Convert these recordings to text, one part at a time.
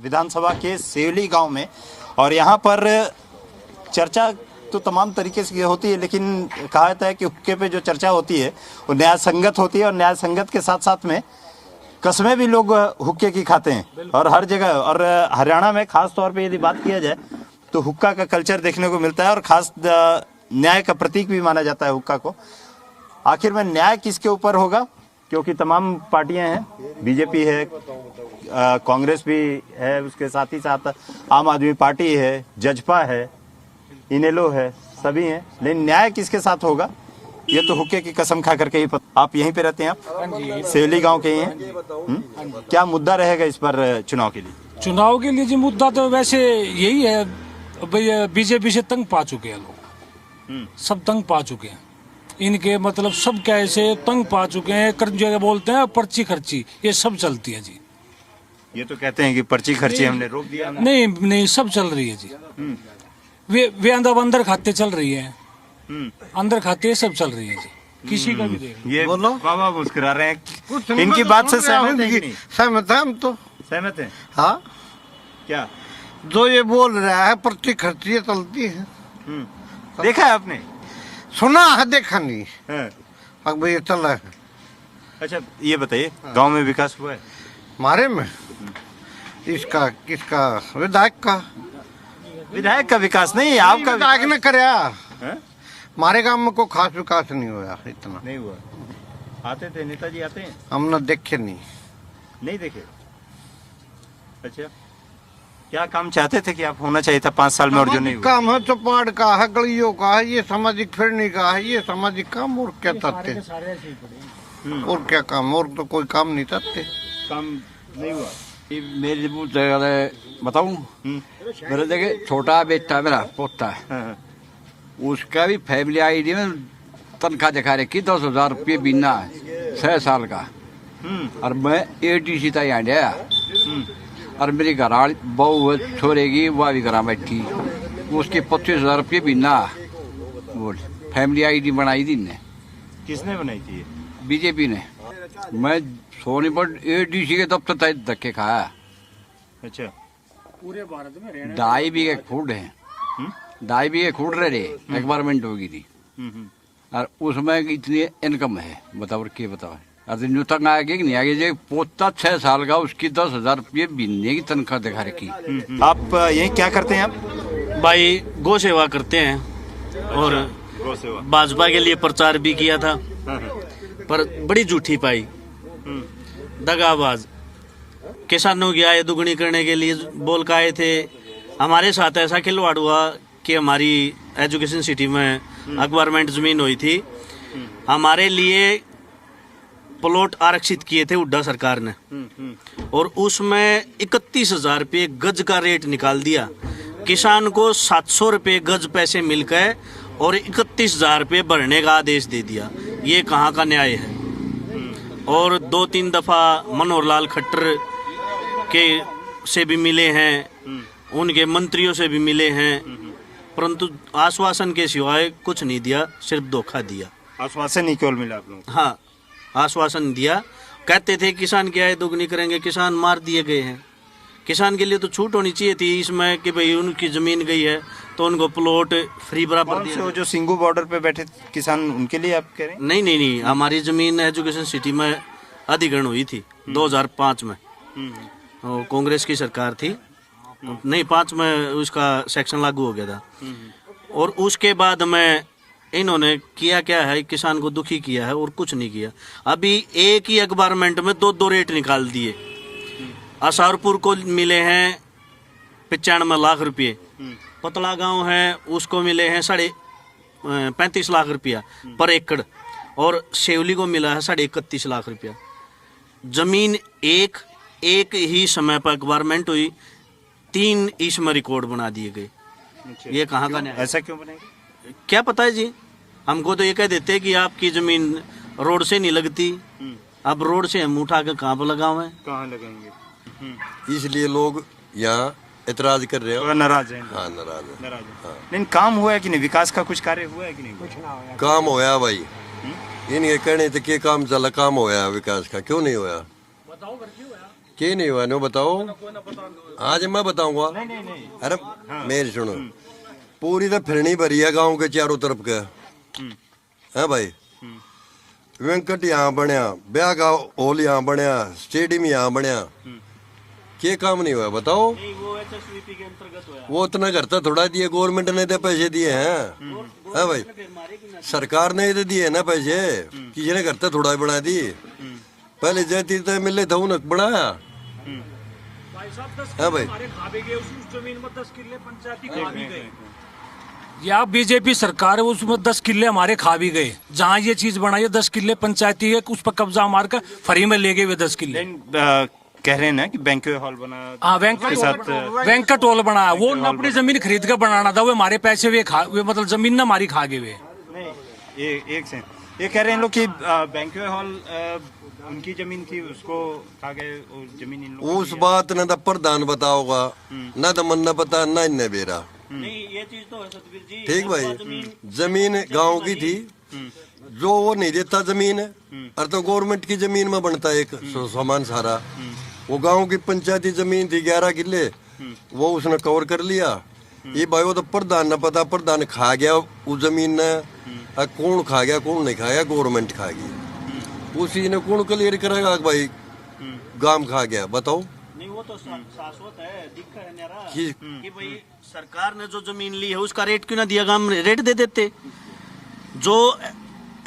विधानसभा के सेवली गांव में, और यहाँ पर चर्चा तो तमाम तरीके से होती है, लेकिन कहा जाता है कि हुक्के पे जो चर्चा होती है वो न्याय संगत होती है, और न्याय संगत के साथ साथ में कस्में भी लोग हुक्के की खाते हैं और हर जगह। और हरियाणा में खास तौर पे यदि बात किया जाए तो हुक्का का कल्चर देखने को मिलता है, और खास न्याय का प्रतीक भी माना जाता है हुक्का को। आखिर में न्याय किसके ऊपर होगा, क्योंकि तमाम पार्टियां हैं, बीजेपी है, कांग्रेस भी है, उसके साथ ही साथ आम आदमी पार्टी है, जजपा है, इनेलो है, सभी हैं, लेकिन न्याय किसके साथ होगा ये तो हुक्के की कसम खा करके ही पता। आप यहीं पे रहते हैं, आप सेवली गांव के ही हैं। क्या मुद्दा रहेगा इस पर चुनाव के लिए? चुनाव के लिए जी मुद्दा तो वैसे यही है भाई, बीजेपी से तंग पा चुके हैं लोग, सब तंग पा चुके हैं। इनके मतलब सब कैसे तंग पा चुके हैं, कर जो बोलते हैं पर्ची खर्ची, ये सब चलती है जी। ये तो कहते हैं कि पर्ची खर्ची हमने रोक दिया। नहीं, सब चल रही है जी। वे अंदर खाते चल रही है, अंदर खाते सब चल रही है जी, किसी का भी देख। ये बोलो, बाबा मुस्कुरा रहे हैं, इनकी बात से सहमत है? सहमत है, हम तो सहमत है। हाँ, क्या जो ये बोल रहा है पर्ची खर्ची चलती है, देखा है आपने? सुना है, देखा नहीं हाँ। अब ये चल रहा है। अच्छा ये बताइए, गांव में विकास हुआ है? हमारे में इसका किसका? विधायक का। विधायक का विकास नहीं, आपका विधायक ने कराया। हाँ? हमारे गांव में कोई खास विकास नहीं हुआ, इतना नहीं हुआ। आते थे नेताजी, आते हैं? हमने देखे नहीं देखे। अच्छा, क्या काम चाहते थे कि आप होना चाहिए था 5 साल में और जो नहीं हुआ? काम है चौपाड़ का है, गलियों का है, ये सामाजिक फिरनी का है, ये सामाजिक काम। और क्या चाहते? और क्या काम? और तो कोई काम नहीं चाहते। काम नहीं हुआ। मेरी बताऊं, मेरे देखे छोटा बेटा, मेरा पोता है, हाँ। उसका भी फैमिली आईडी में तनख्वाह दिखा रखी 10,000 रुपये बिना है, 6 साल का। और मैं ATC तक यहाँ गया, और मेरी घर बहू छोरे की वह भी घर बैठी, उसके 25,000 रुपये बिना। बोल, फैमिली आईडी बनाई थी ने। किसने बनाई थी ये? बीजेपी ने। मैं सोनीपत ATC के दफ्तर तक धक्के खाया। अच्छा, पूरे भारत में 2.5 बीघे खूड है, 2.5 बीघे खूड रहे एक्सपेरिमेंट होगी थी, और उसमें इतनी इनकम है, बताओ क्या बताओ। अरे न्यू तक आगे कि नहीं आगे, जो पोता 6 साल का, उसकी 10,000 रुपये महीने की तनख्वाह दिखा रखी। आप ये क्या करते हैं? आप भाई गौ सेवा करते हैं, और गौ सेवा भाजपा के लिए प्रचार भी किया था, पर बड़ी झूठी पाई, दगाबाज। किसानों की आय दुगनी करने के लिए बोल के आए थे। हमारे साथ ऐसा खिलवाड़ हुआ कि हमारी एजुकेशन सिटी में एक्वायरमेंट जमीन हुई थी, हमारे लिए प्लॉट आरक्षित किए थे हुड्डा सरकार ने, और उसमें 31,000 रुपये गज का रेट निकाल दिया। किसान को 700 रुपये गज पैसे मिलकर और 31,000 रुपये भरने का आदेश दे दिया। ये कहाँ का न्याय है? और 2-3 दफा मनोहर लाल खट्टर के से भी मिले हैं, उनके मंत्रियों से भी मिले हैं, परंतु आश्वासन के सिवाय कुछ नहीं दिया, सिर्फ धोखा दिया। आश्वासन ही केवल मिला आप लोगों को? हाँ, आश्वासन दिया, कहते थे किसान की आय दोगुनी करेंगे, किसान मार दिए गए हैं। किसान के लिए तो छूट होनी चाहिए थी इसमें कि भाई उनकी जमीन गई है तो उनको प्लॉट फ्री बराबर दिया। जो सिंगू बॉर्डर पे बैठे किसान, उनके लिए आप कह रहे हैं? नहीं, हमारी जमीन एजुकेशन सिटी में अधिग्रहण हुई थी 2005 में, कांग्रेस की सरकार थी, नहीं 5 में उसका सेक्शन लागू हो गया था। और उसके बाद में इन्होंने किया क्या है, किसान को दुखी किया है और कुछ नहीं किया। अभी एक ही एक्सपेरिमेंट में 2 रेट निकाल दिए। असारपुर को मिले हैं 95 लाख रुपये, पतला गांव है उसको मिले हैं 35.5 लाख रुपया पर एकड़, और सेवली को मिला है 31.5 लाख रुपया। जमीन एक ही समय पर एक्सपेरिमेंट हुई, 3 इसमें रिकॉर्ड बना दिए गए। ये कहाँ का न्याय? ऐसा क्यों बनेगा? क्या पता है जी, हमको तो ये कह देते कि आपकी जमीन रोड से नहीं लगती, अब रोड से हम उठा के कहाँ पर लगावे? कहाँ लगाएंगे? इसलिए लोग यहाँ एतराज कर रहे हो। नाराज है? हाँ, नाराज है। हाँ। लेकिन काम हुआ है कि नहीं? विकास का कुछ कार्य हुआ है कि नहीं? कुछ ना हुआ। काम होया भाई, इनके कहने तो के काम चला, काम होया विकास का क्यों नहीं होया? क्या नहीं हुआ नो बताओ। आज मैं बताऊंगा। अरे मेरी सुनो, पूरी तो फिरनी भरी है गांव के चारों तरफ के। है भाई, वेंकट यहाँ बनया, ब्याह का हॉल यहाँ बनया, स्टेडियम यहाँ बनया, क्या काम नहीं हुआ बताओ। वो HSVP के अंतर्गत हुआ। वो इतना करता थोड़ा दिए, गवर्नमेंट ने तो पैसे दिए हैं। है भाई, सरकार ने तो दिए ना पैसे, किसी ने करता थोड़ा बना दी। पहले जैती तो मिले था उन्हें बनाया। है भाई, या बीजेपी सरकार है उसमें 10 किले हमारे खा भी गए। जहाँ ये चीज बनाई है 10 किले पंचायती है, उस पर कब्जा मार कर फ्री में ले गए वे 10 किले। कह रहे हैं ना कि बैंक्वेट हॉल बना। हाँ, वेंकट हॉल बनाया, वो अपनी जमीन खरीद कर बनाना था, वो हमारे पैसे वे मतलब जमीन ना हमारी खा गए वे। नहीं, एक से ये कह रहे हैं लोग कि बैंक्वेट हॉल उनकी जमीन थी, उसको खा गए, और जमीन इन लोगों उस बात ने तो प्रधान बताओगा, न तो मन न पता न इन्हें बेरा। नहीं, ये चीज तो है सतवीर जी। ठीक भाई, जमीन गांव की थी, जो वो नहीं देता जमीन, और तो गवर्नमेंट की जमीन में बनता है एक सामान सारा। वो गांव की पंचायती जमीन थी 11 किले, वो उसने कवर कर लिया। ये भाई वो तो प्रधान न पता, प्रधान खा गया उस जमीन ने। कौन खा गया कौन नहीं खाया, गवर्नमेंट खा गई। उसी ने कौन क्लियर करेगा भाई गांव खा गया बताओ। नहीं, वो तो शाश्वत है, दिक्कत है मेरा कि भाई सरकार ने जो जमीन ली है उसका रेट क्यों ना दिया, गांव में रेट दे देते। जो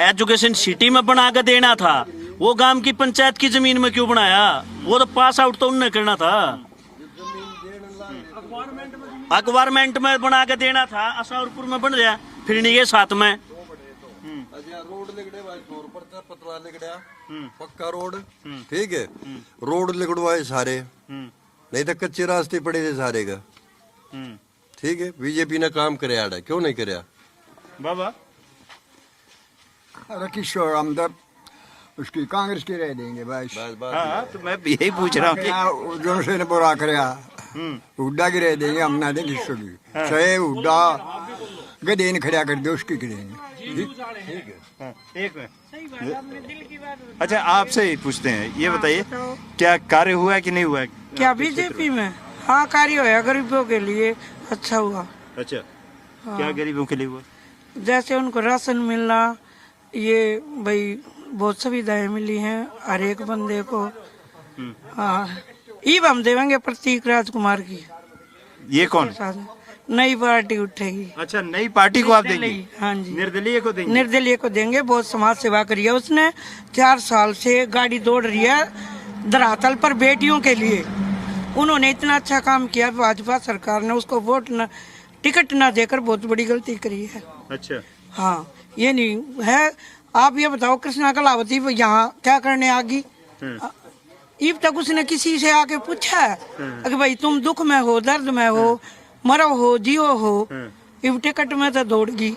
एजुकेशन सिटी में बना कर देना था वो गांव की पंचायत की जमीन में क्यों बनाया? वो तो पास आउट तो उन्होंने करना था, अक्वायरमेंट में बना के देना था। असाउरपुर में बन गया, फिर नहीं गए साथ में। रोड लिखड़े पतला लिखड़ा, पक्का रोड, ठीक है। रोड लिखड़वाए सारे, नहीं तो कच्चे रास्ते पड़े थे सारे का। ठीक है, बीजेपी ने काम कराया, क्यों नहीं कराया बाबा? अरे किशोर हमदर्द उसकी कांग्रेस की रह देंगे भाई। हाँ, तो मैं यही पूछ रहा हूँ कि जो से ने बुरा कराया हुड्डा की रह देंगे, हम ना दें किशोर की सही हुड्डा गधे ने खड़ा कर दे उसकी की देंगे। एक मिनट, अच्छा आपसे ही पूछते हैं, ये बताइए क्या कार्य हुआ है कि नहीं हुआ है? क्या बीजेपी में? हाँ, कार्य हुआ गरीबों के लिए, अच्छा हुआ। अच्छा, क्या गरीबों के लिए हुआ? जैसे उनको राशन मिलना, ये भाई बहुत सुविधाएं मिली हैं हर एक बंदे को। हाँ, ईब हम देवेंगे प्रतीक राजकुमार की। ये कौन? नई पार्टी उठेगी। अच्छा, नई पार्टी को आप देंगे? हाँ जी, निर्दलीय को देंगे। निर्दलीय को देंगे। बहुत समाज सेवा करी है उसने, 4 साल से गाड़ी दौड़ रही है धरातल पर बेटियों के लिए। उन्होंने इतना अच्छा काम किया, भाजपा सरकार ने उसको वोट न टिकट न देकर बहुत बड़ी गलती करी है। अच्छा, हाँ, ये नहीं है। आप ये बताओ, कृष्णा कलावती यहाँ क्या करने आ गई? अब तक उसने किसी से आके पूछा है कि भाई तुम दुख में हो, दर्द में हो, मरो हो, जियो हो? अब टिकट में तो दौड़ गई।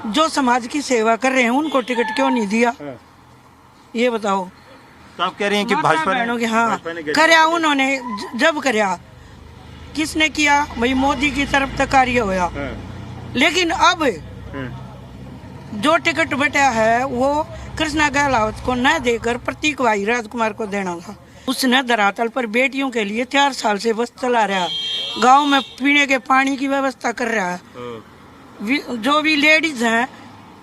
जो समाज की सेवा कर रहे हैं उनको टिकट क्यों नहीं दिया, ये बताओ। तो आप कह रही हैं कि भाजपा ने, हाँ, करया उन्होंने। जब करया किसने किया भाई? मोदी की तरफ तक कार्य हुआ। लेकिन अब जो टिकट बटा है वो कृष्णा गहलावत को न देकर प्रतीक भाई राजकुमार को देना था। उसने धरातल पर बेटियों के लिए 4 साल से बस चला रहा, गांव में पीने के पानी की व्यवस्था कर रहा है। जो भी लेडीज हैं,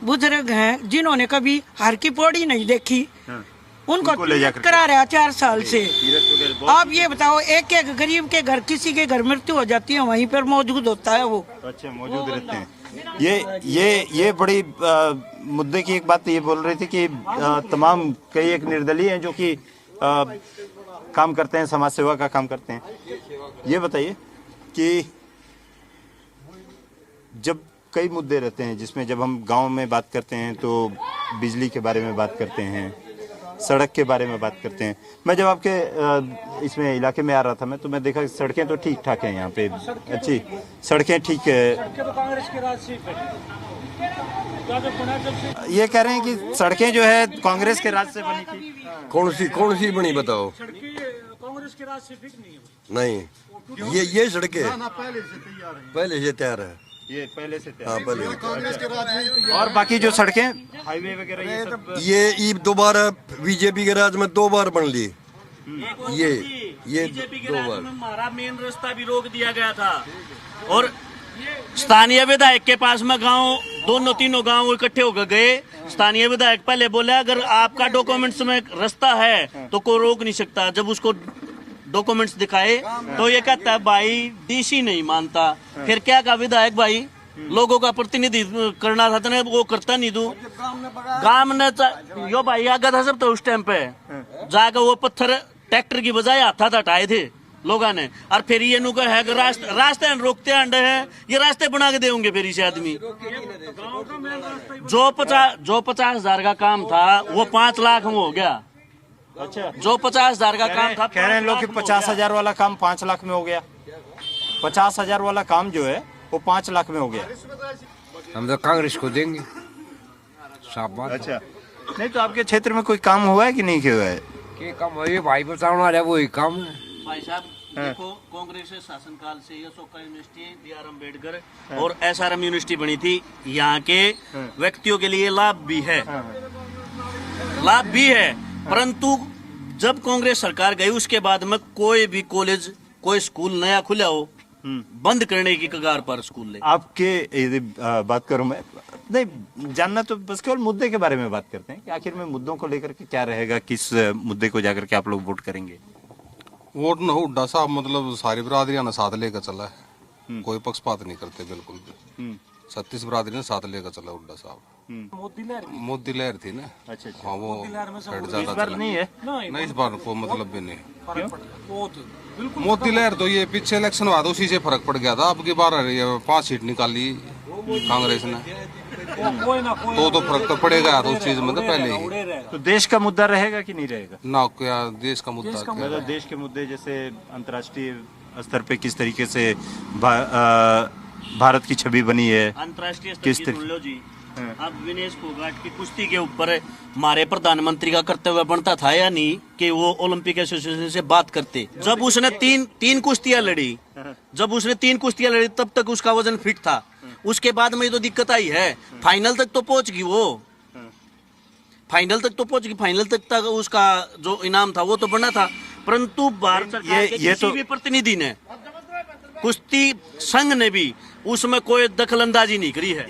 बुजुर्ग हैं, जिन्होंने कभी हर की पौड़ी नहीं देखी, उनको ले जाकर करा रहा 4 साल से। आप ये बताओ, एक एक गरीब के घर, किसी के घर मृत्यु हो जाती है, वहीं पर मौजूद होता है वो। अच्छा, मौजूद रहते हैं। ये बड़ी मुद्दे की एक बात ये बोल रही थी कि तमाम कई एक निर्दलीय हैं जो कि काम करते हैं, समाज सेवा का काम करते हैं। ये बताइए कि जब कई मुद्दे रहते हैं जिसमें जब हम गांव में बात करते हैं तो बिजली के बारे में बात करते हैं, सड़क के बारे में बात करते हैं। मैं जब आपके इसमें इलाके में आ रहा था मैं, तो मैं देखा सड़कें तो ठीक ठाक हैं यहाँ पे, अच्छी सड़कें ठीक है। ये कह रहे हैं कि सड़कें जो है कांग्रेस के राज से बनी थी। कौन सी बनी बताओ? कांग्रेस के राज से फिट नहीं है। नहीं, ये सड़कें पहले से तैयार है। ये पहले से हाँ, पहले कांग्रेस के राज में। और बाकी जो सड़कें, हाईवे वगैरह, ये सब ये दोबारा बीजेपी के राज में 2 बार बन ली। ये ये बीजेपी के 2 राज बार में हमारा मेन रास्ता भी रोक दिया गया था और स्थानीय विधायक के पास में गांव दोनों तीनों गांव इकट्ठे होकर गए। स्थानीय विधायक पहले बोला अगर आपका डॉक्यूमेंट्स में रास्ता है तो कोई रोक नहीं सकता। जब उसको डॉक्यूमेंट्स दिखाए तो ये कहता है भाई डीसी नहीं मानता। फिर क्या कहा विधायक भाई लोगों का प्रतिनिधित्व करना था तो वो करता नहीं तू। गांव ने यो भाई आगा था सब तो उस टाइम पे जाकर वो पत्थर ट्रैक्टर की बजाय हाथा हटाए थे लोगों ने। और फिर ये नुकर है कि रास्ते रोकते अंडे है ये रास्ते बना के देंगे फिर इसे आदमी। जो 50,000 का काम था वो 5 लाख में हो गया। अच्छा, जो 50,000 का काम था कह रहे हैं लोग कि 50,000 वाला काम 5 लाख में हो गया। 50,000 वाला काम जो है वो 5 लाख में हो गया। हम तो कांग्रेस को देंगे, साफ बात। अच्छा, नहीं तो आपके क्षेत्र में कोई काम हुआ है कि नहीं हुआ है? के काम है भाई बताना है वही काम है भाई साहब। देखो कांग्रेस के शासनकाल से अशोका यूनिवर्सिटी, BR अम्बेडकर और SRM यूनिवर्सिटी बनी थी। यहाँ के व्यक्तियों के लिए लाभ भी है, लाभ भी है। परंतु जब कांग्रेस सरकार गई उसके बाद में कोई भी कॉलेज कोई स्कूल नया खुला हो बंद करने की कगार पर स्कूल ले। आपके यदि बात करूं मैं नहीं जानना तो बस केवल मुद्दे के बारे में बात करते हैं कि आखिर में मुद्दों को लेकर के क्या रहेगा, किस मुद्दे को जाकर के आप लोग वोट करेंगे? वोट न हुड्डा साहब मतलब सारी बरादरियां ने साथ लेकर चला है, कोई पक्षपात नहीं करते बिल्कुल भी। 36 बरादरी ने साथ लेकर चला हुड्डा साहब। मोदी लहर थी ना। अच्छा, हाँ वो हेड इस ज्यादा बार चला। नहीं है। नहीं इस बार को मतलब भी नहीं। मोदी लहर तो ये पीछे इलेक्शन हुआ था उसी से फर्क पड़ गया था। अब की बार 5 सीट निकाली कांग्रेस ने तो फर्क तो पड़ेगा तो उस चीज में तो पहले ही। तो देश का मुद्दा रहेगा कि नहीं रहेगा? ना क्या देश का मुद्दा मतलब देश के मुद्दे जैसे अंतर्राष्ट्रीय स्तर पे किस तरीके से भारत की छवि बनी है, अंतर्राष्ट्रीय किस स्तर की सुन लो जी। अब विनेश फोगाट की कुश्ती के ऊपर हमारे प्रधानमंत्री का कर्तव्य बनता था या नहीं कि वो ओलंपिक एसोसिएशन से बात करते। जब उसने तीन कुश्तियां लड़ी, तब तक उसका वजन फिट था। उसके बाद में तो दिक्कत आई है। फाइनल तक तो पहुंच गई वो, फाइनल तक उसका जो इनाम था वो तो बना था। परंतु भारत सरकार के किसी भी प्रतिनिधि ने, कुश्ती संघ ने भी उसमें कोई दखलंदाजी नहीं करी है।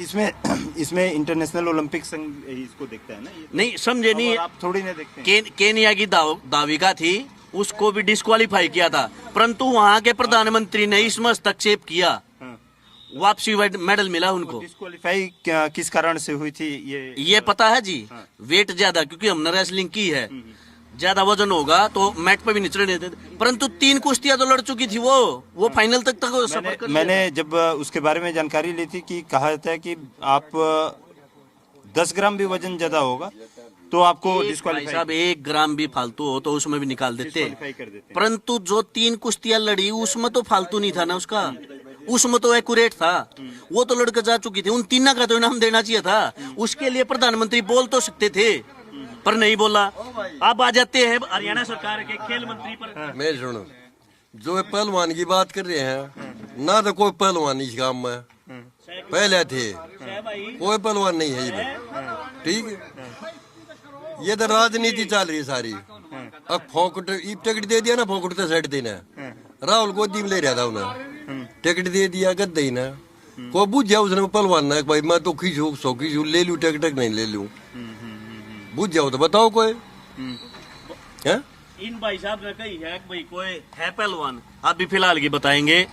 इसमें इंटरनेशनल ओलंपिक संघ इसको देखता है ना? नहीं समझे नहीं, आप थोड़ी नहीं देखते हैं। केनिया की दाविका थी, उसको भी डिस्क्वालीफाई किया था। परंतु वहाँ के प्रधानमंत्री ने इसमें हस्तक्षेप किया, वापसी मेडल मिला उनको। डिस्क्वालीफाई किस कारण से हुई थी ये पता है जी? वेट ज्यादा, क्योंकि हमने रेसलिंग की है, ज्यादा वजन होगा तो मैट पे भी नहीं चढ़ने देते। परंतु 3 कुश्तियां तो लड़ चुकी थी वो फाइनल तक सफर कर। मैंने जब उसके बारे में जानकारी ली थी कि कहा जाता है कि आप 10 ग्राम भी वजन ज्यादा होगा तो आपको डिस्क्वालीफाई। साहब 1 ग्राम भी फालतू हो तो उसमें भी निकाल देते। परंतु जो 3 कुश्तियां लड़ी उसमें तो फालतू नहीं था ना उसका, उसमें तो एक्यूरेट था। वो तो लड़कर जा चुकी थी, उन 3 का तो इनाम देना चाहिए था। उसके लिए प्रधानमंत्री बोल तो सकते थे पर नहीं बोला। अब आ जाते हैं हरियाणा सरकार के खेल मंत्री पर। मैं सुनो, जो पहलवान की बात कर रहे हैं ना, तो कोई पहलवान इस काम में पहले थे, कोई पहलवान नहीं है इधर, ठीक है। ये तो राजनीति चल रही है सारी। अब फोकट टिकट दे दिया ना, फोकट तो सेट देना। राहुल गोदी में ले रहा था उन्हें, टिकट दे दिया गद्दे ही ना। को बुझ जाओ उसने पहलवान ना, भाई मैं तो खींचू 100 खींचू ले लूँ टिकट नहीं ले लूँ, बुझ जाओ तो बताओ कोई है? इन भाई साहब ने कही है कि भाई कोई है पहलवान, अभी फिलहाल की बताएंगे।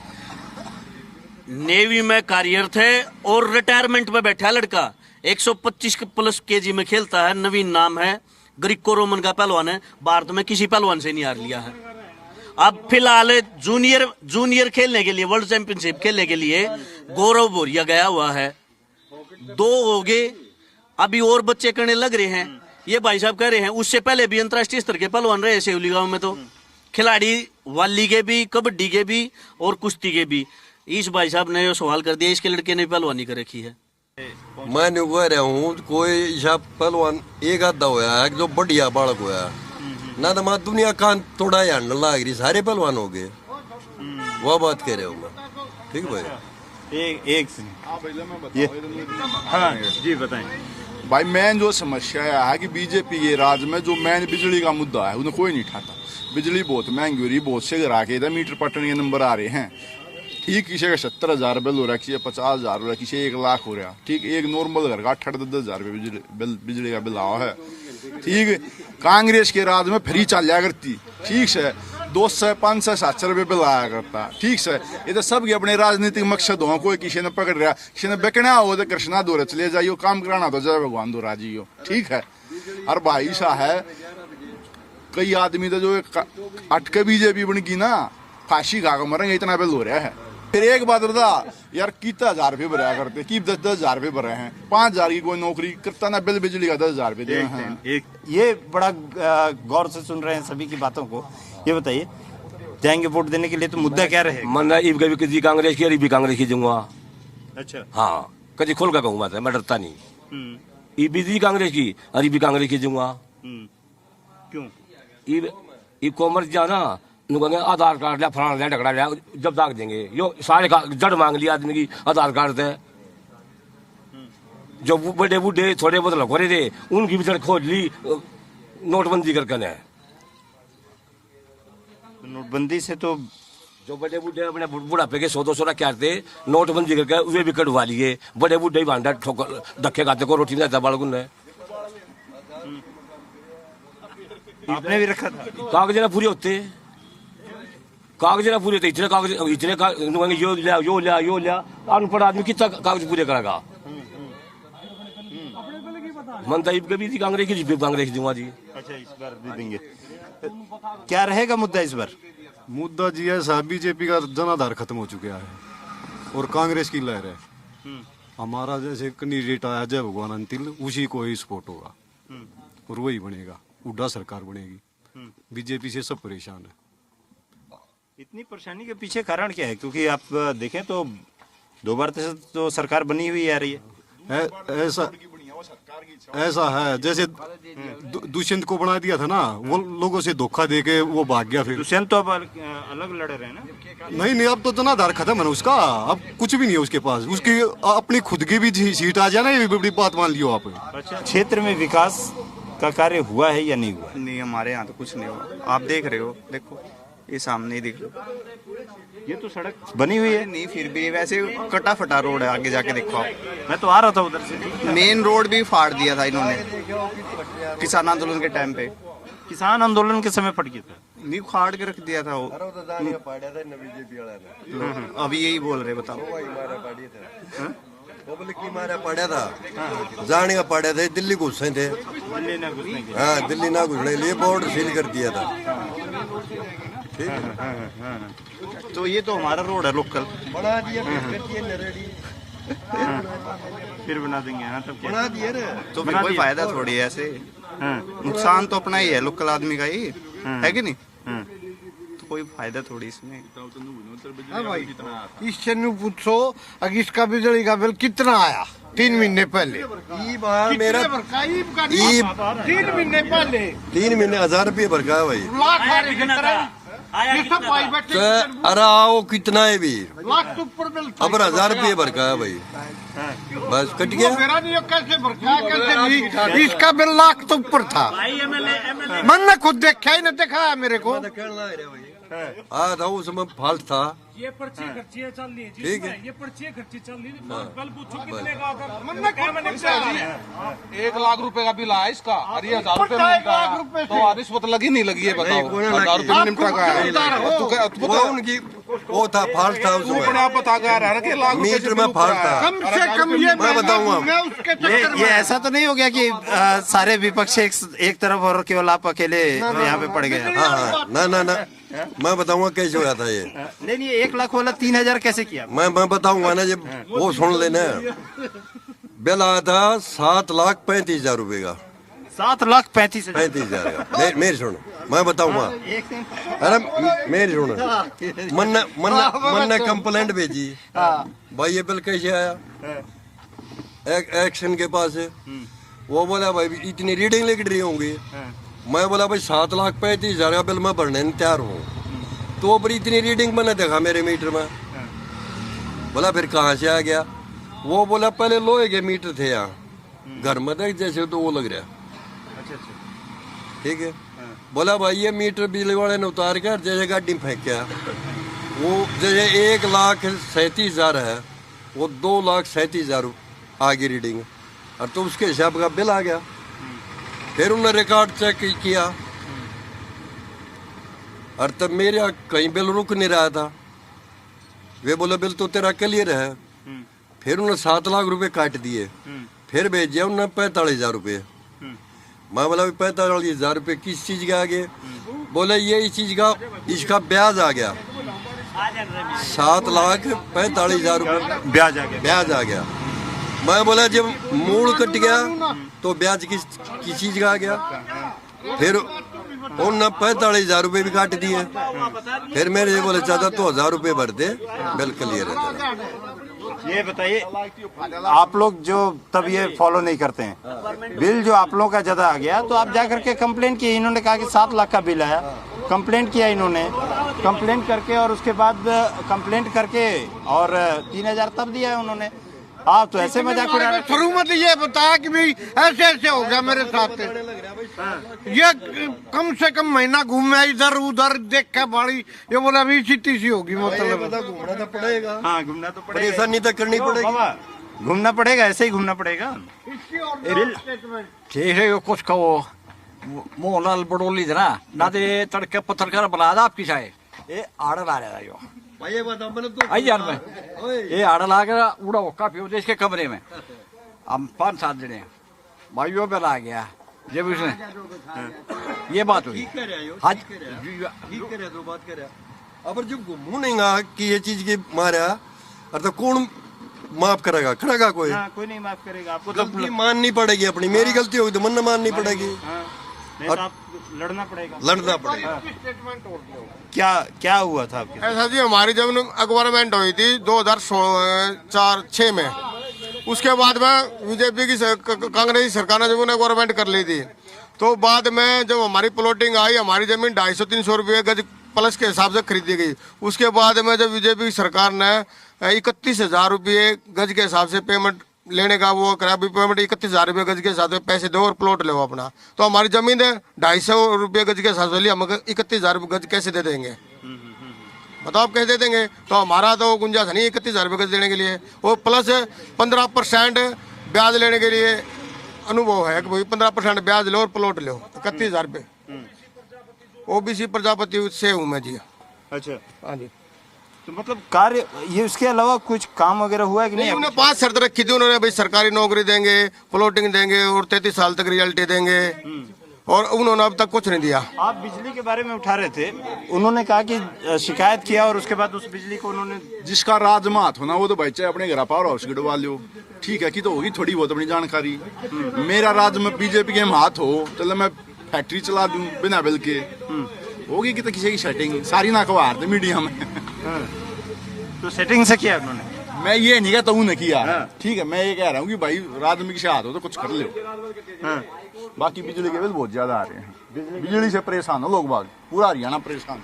नेवी में कार्यरत है और रिटायरमेंट में बैठा लड़का, 125 प्लस केजी में खेलता है, नवीन नाम है, ग्रीको रोमन का पहलवान है। भारत में किसी पहलवान से नहीं हार लिया है। अब फिलहाल जूनियर खेलने के लिए, वर्ल्ड चैंपियनशिप खेलने के लिए गौरव बोरिया गया हुआ है। 2 हो गए, अभी और बच्चे करने लग रहे हैं। ये भाई साहब कह रहे हैं उससे पहले भी अंतर्राष्ट्रीय स्तर के पहलवान रहे सेवली गांव में, तो खिलाड़ी वाली के भी, कबड्डी के भी और कुश्ती के भी। इस भाई साहब ने सवाल कर दिया, इसके लड़के ने पहलवानी कर रखी है। मैं नहीं कह रहा हूँ कोई हिसाब पहलवान एक आधा होया है जो बढ़िया बालक होया ना, तो मैं दुनिया कान थोड़ा हंड लाग रही, सारे पहलवान हो गए। वो बात कह रहे हो मैं, ठीक भाई। एक ये हाँ जी बताएं। भाई मेन जो समस्या है कि बीजेपी के राज में जो मेन बिजली का मुद्दा है उन्हें कोई नहीं उठाता। बिजली बहुत महंगी हो रही, बहुत से घर आके इधर मीटर पटने के नंबर आ रहे हैं। ठीक, किसी का 70,000 बिल हो रहा है, किसी का 50,000 हो रहा है, किसी 1 लाख हो रहा है। ठीक, एक नॉर्मल घर का 8-10,000 रुपये बिजली का बिल आवा है। ठीक, कांग्रेस के राज में फ्री चल करती, ठीक से 200, 500, 700 रुपये बिल आया करता। ठीक से ये तो सबके अपने राजनीतिक मकसद हो, कोई किसी ने पकड़ रहा, किसी ने बेकना हो तो कृष्णा दो चले जाइयो, काम कराना तो जय भगवान दो राजियो। ठीक है, और भाई सा है कई आदमी तो जो अटके बीजेपी बन गई ना, फांसी खा कर मरेंगे, इतना बिल हो रहा है। फिर एक बात बता यार, कितना 1000 रुपये भराया करते कि 10,000 रुपये भर रहे हैं, 5,000 की कोई नौकरी करता ना, बिल बिजली का 10,000 रुपये दे हैं। ये बड़ा गौर से सुन रहे हैं सभी की बातों को। ये बताइए, जाएंगे वोट देने के लिए तो मुद्दा क्या रहेगा? मन कभी किसी कांग्रेस की, अभी भी कांग्रेस की दूंगा। अच्छा, हाँ, कभी खोल कर कहूँगा, मैं डरता नहीं। ये भी कांग्रेस की, अभी भी कांग्रेस की दूंगा। क्यों? ये कॉमर्स जाना कहेंगे आधार कार्ड लिया, फलाना लिया, ढकड़ा लिया, जब दाग देंगे। यो सारे जड़ मांग लिया आदमी की आधार कार्ड से। जो बड़े बूढ़े थोड़े बहुत लखोरे थे उनकी भी जड़ खोज ली नोटबंदी करके ने। नोटबंदी से तो जो बड़े बूढ़े अपने बुढ़ापे के 100-200 रख थे, नोटबंदी करके वे भी कटवा लिए। बड़े बूढ़े भांडा ठोकर धक्के खाते को रोटी नहीं देता बालकुन ने। आपने भी रखा था? कागज ना पूरे होते, कागज ना पूरे होते, इतने कागज यो लिया यो लिया यो लिया। अनपढ़ आदमी कितना कागज पूरे करेगा? मन तो कभी थी कांग्रेस की, कांग्रेस दूंगा जी। अच्छा, इस बार दे देंगे। क्या रहेगा मुद्दा इस बार? मुद्दा जी ऐसा, बीजेपी का जनाधार खत्म हो चुका है और कांग्रेस की लहर है। हमारा जैसे कैंडिडेट आया जय भगवान अंतिल, उसी को ही सपोर्ट होगा और वही बनेगा, हुड्डा सरकार बनेगी। बीजेपी से सब परेशान है। इतनी परेशानी के पीछे कारण क्या है? क्योंकि आप देखें तो 2 बार तो सरकार बनी हुई आ रही है। ऐसा है जैसे दुष्यंत को बना दिया था ना, वो लोगों से धोखा देके वो भाग गया। फिर दुष्यंत तो अब अलग लड़ रहे हैं ना? नहीं, अब तो जनाधार खत्म है ना उसका, अब कुछ भी नहीं है उसके पास। उसकी अपनी खुद की भी सीट आ जाए ना, ये भी बड़ी बात मान लियो आप। अच्छा, क्षेत्र में विकास का कार्य हुआ है या नहीं हुआ? नहीं, हमारे यहाँ तो कुछ नहीं हुआ। आप देख रहे हो, देखो ये सामने ही दिख लो, ये तो सड़क बनी हुई है। नहीं, फिर भी वैसे कटा फटा रोड है, आगे जाके देखो आप। मैं तो आ रहा था उधर से। मेन रोड भी फाड़ दिया था इन्होंने किसान आंदोलन के टाइम पे। किसान आंदोलन के समय फट गया था? नहीं, फाड़ के रख दिया था वो। अभी यही बोल रहे, बताओ। की मारा पड़ा था, जाने का पड़ा था, दिल्ली घुसे थे। हाँ, दिल्ली ना घुसने के लिए बॉर्डर सील कर दिया था। ठीक है, तो ये तो हमारा रोड है लोकल, बना दिया फिर बना देंगे। हाँ, तब बना दिया तो फिर कोई फायदा थोड़ी है ऐसे। नुकसान तो अपना ही है, लोकल आदमी का ही है कि नहीं? तो कोई फायदा थोड़ी इसमें। इससे नहीं पूछो अगर इसका बिजली का बिल कितना आया 3 महीने पहले। मेरा 3 महीने पहले 3 महीने 1000 रुपये भरका है भाई। तो अरे आओ कितना है भी, लाख तो ऊपर बिल अब 1000 रुपये भरका है भाई, बस कट गया। मेरा नहीं, कैसे भरका, कैसे नहीं? इसका बिल लाख तो ऊपर था। मैंने खुद देखा ही नहीं, देखा है मेरे को। हाँ था, उसमें फाल्ट था। ये पर्ची खर्ची चल रही है, ठीक है, ये पर्ची खर्ची चल रही है। बल पूछो कितने कितने का अगर मैंने 1 लाख रुपए का बिल आया इसका, और ये 1000 रुपए मिलता है, तो रिश्वत लगी नहीं लगी है? बताओ, 1000 रुपए निपटा का है। उनकी वो था, फाल्ट था उसमें। अपने आप बता गया मीटर में फाल्ट था। कम से कम ये मैं बताऊंगा। ये ऐसा तो नहीं हो गया कि सारे विपक्ष एक तरफ और केवल आप अकेले यहाँ पे पड़ गए? हाँ, ना मैं बताऊंगा कैसे हुआ था ये। नहीं, 1 लाख वाला 3000 कैसे किया? मैं बताऊंगा ना, जब वो सुन लेना। बिल आया था 7,35,000 रुपए का। 7,35,000 का। मेरी सुनो, मैं बताऊंगा। अरे मेरी सुनो, मन कंप्लेंट भेजी भाई, ये बिल कैसे आया? एक्शन के पास है, वो बोला भाई इतनी रीडिंग लिख रही होंगी। मैं बोला भाई 7,35,000 का बिल मैं भरने में तैयार हूँ, तो पर इतनी रीडिंग मैंने देखा मेरे मीटर में। बोला फिर कहाँ से आ गया? वो बोला पहले लोहे के मीटर थे यहाँ, घर में देख जैसे तो वो लग रहा। अच्छा अच्छा। ठीक है। बोला भाई ये मीटर बिजली वाले ने उतार कर जैसे गाड़ी में फेंक गया, वो जैसे 1,37,000 है, वो 2,37,000 आ गई रीडिंग, और तो उसके हिसाब का बिल आ गया। फिर उन्होंने रिकॉर्ड चेक किया, और तब मेरा कहीं बिल रुक नहीं रहा था। वे बोले बिल तो तेरा क्लियर है। फिर उन्होंने 7 लाख रुपए काट दिए। फिर भेजा उन्होंने 45,000 रुपये। मैं बोला 45,000 रुपये किस चीज के आ गए? बोले ये इस चीज का, इसका ब्याज आ गया, 7,45,000 रुपये ब्याज आ गया। ब्याज आ गया। मैं बोला जब मूल कट गया तो ब्याज किस चीज का आ गया? फिर उन्होंने 45,000 रुपये भी काट दिए। फिर मेरे ये बोले चाचा तो 1,000 रुपये भर दे, बिल क्लियर है। ये बताइए, आप लोग जो तब ये फॉलो नहीं करते हैं, बिल जो आप लोगों का ज्यादा आ गया तो आप जाकर के कंप्लेंट किए। इन्होंने कहा कि 7 लाख का बिल आया, कंप्लेंट किया इन्होंने, कंप्लेंट करके, और उसके बाद कंप्लेंट करके और 3,000 तब दिया है उन्होंने। आप तो ऐसे मजाक उड़ा रहे। शुरू में तो ये बताया कि भाई ऐसे ऐसे हो गया मेरे साथ। ये कम से कम महीना घूमे इधर उधर देख के बाड़ी, ये बोला अभी सीटी होगी। मतलब घूमना तो पड़ेगा। हाँ, घूमना तो पड़ेगा, परेशानी तो करनी पड़ेगी, घूमना पड़ेगा, ऐसे ही घूमना पड़ेगा। ठीक है, कुछ कहो मोहनलाल बड़ोली ना ना तो तड़के पत्रकार बना था आपकी शायद ये आड़ल आ रहा था यो आई यार मैं ये आड़ल आ गया उड़ा हुक्का पियो इसके कमरे में। हम 5-7 जने भाइयों पे ला गया जब उसने ये बात हुई। अब जब घूमूंगा कि ये चीज की मारा, और तो कौन माफ करेगा? करेगा कोई? हाँ, कोई नहीं माफ करेगा। आपको गलती माननी पड़ेगी अपनी। मेरी गलती होगी तो मन माननी पड़ेगी। नहीं तो आप लड़ना पड़ेगा। लड़ना पड़ेगा। क्या क्या हुआ था आपके? ऐसा जी, हमारी जब अक्वायरमेंट हुई थी 2004-6 में, उसके बाद में बीजेपी की कांग्रेस सरकार ने जब उन्हें अक्वायरमेंट कर ली थी, तो बाद में जब हमारी प्लॉटिंग आई, हमारी जमीन 250-300 रुपये गज प्लस के हिसाब से खरीदी गई। उसके बाद में जब बीजेपी सरकार ने 31,000 रुपये गज के हिसाब से पेमेंट लेने का वो करा, पेमेंट 31,000 रुपये गज के हिसाब से पैसे दो और प्लॉट लो अपना, तो हमारी जमीन है 250 रुपये गज के हिसाब से ली, हम 31,000 रुपये गज कैसे दे देंगे? बताओ आप कैसे दे देंगे? तो हमारा तो गुंजाइश नहीं 31,000 रुपये गज देने के लिए। वो प्लस 15% ब्याज लेने के लिए अनुभव है कि भाई 15% ब्याज लो और प्लॉट लो 31,000 रुपये। ओबीसी प्रजापति से हूँ मैं जी। अच्छा, हाँ जी। तो मतलब कार्य ये, उसके अलावा कुछ काम वगैरह हुआ है कि नहीं? उन्होंने 5 शर्त रखी थी उन्होंने, भाई सरकारी नौकरी देंगे, प्लॉटिंग देंगे और 33 साल तक रियल्टी देंगे, और उन्होंने अब तक कुछ नहीं दिया। आप बिजली के बारे में उठा रहे थे, उन्होंने कहा कि शिकायत किया और उसके बाद उस बिजली को उन्होंने, जिसका राजमात होना वो तो भाई चाहे अपने घर पावर हाउस गिरवा लो, ठीक है कि तो होगी थोड़ी बहुत अपनी जानकारी। मेरा राज में बीजेपी के हाथ हो तो मैं फैक्ट्री चला दूं बिना बिल के, होगी कि तो किसी की सेटिंग सारी ना कवा दे मीडिया में। तो सेटिंग से किया उन्होंने? मैं ये नहीं कहता हूँ न किया, ठीक है, मैं ये कह रहा हूँ कि भाई राज में किसी हाथ हो तो कुछ कर लो। बाकी बिजली के बिल बहुत ज्यादा आ रहे हैं, बिजली से परेशान हो लोग बाग, पूरा हरियाणा परेशान।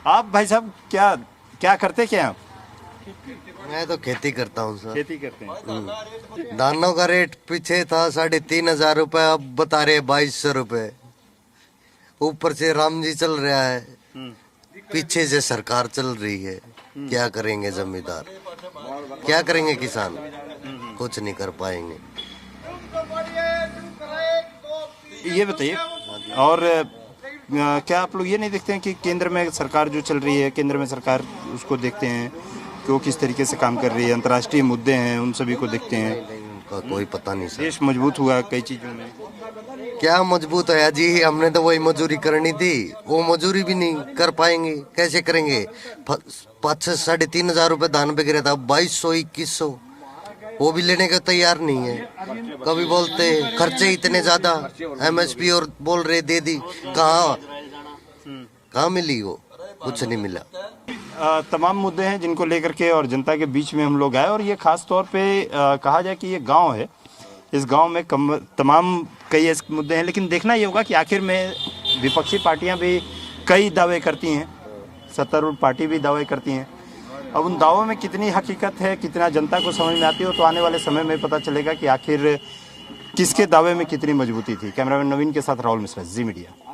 आप भाई साहब क्या क्या करते क्या? मैं तो खेती करता हूँ सर। खेती करते हैं। धानों का रेट पीछे था 3,500 रुपए, अब बता रहे 2,200 रुपए। ऊपर से राम जी चल रहा है, पीछे से सरकार चल रही है। क्या करेंगे जमींदार, क्या करेंगे किसान? कुछ नहीं कर पाएंगे। ये बताइए, और क्या आप लोग ये नहीं देखते हैं कि केंद्र में सरकार जो चल रही है, केंद्र में सरकार उसको देखते हैं कि वो किस तरीके से काम कर रही है, अंतर्राष्ट्रीय मुद्दे हैं उन सभी को देखते हैं? उनका कोई पता नहीं सर। देश मजबूत हुआ कई चीजों में। क्या मजबूत है जी? हमने तो वही मजदूरी करनी थी, वो मजदूरी भी नहीं कर पाएंगे। कैसे करेंगे? 5,500-3,000 रुपए धान पे गिरा था, 2,200-2,100 वो भी लेने का तैयार नहीं है। कभी बोलते खर्चे इतने ज्यादा, MSP और बोल रहे दे दी, कहाँ मिली? वो कुछ नहीं मिला। तमाम मुद्दे हैं जिनको लेकर के और जनता के बीच में हम लोग आए, और ये खास तौर पे कहा जाए कि ये गांव है, इस गांव में तमाम कई ऐसे मुद्दे हैं, लेकिन देखना ये होगा कि आखिर में विपक्षी पार्टियां भी कई दावे करती हैं, सत्तारूढ़ पार्टी भी दावे करती हैं। अब उन दावों में कितनी हकीकत है, कितना जनता को समझ में आती है, तो आने वाले समय में पता चलेगा कि आखिर किसके दावे में कितनी मजबूती थी। कैमरामैन नवीन के साथ राहुल मिश्रा, जी मीडिया।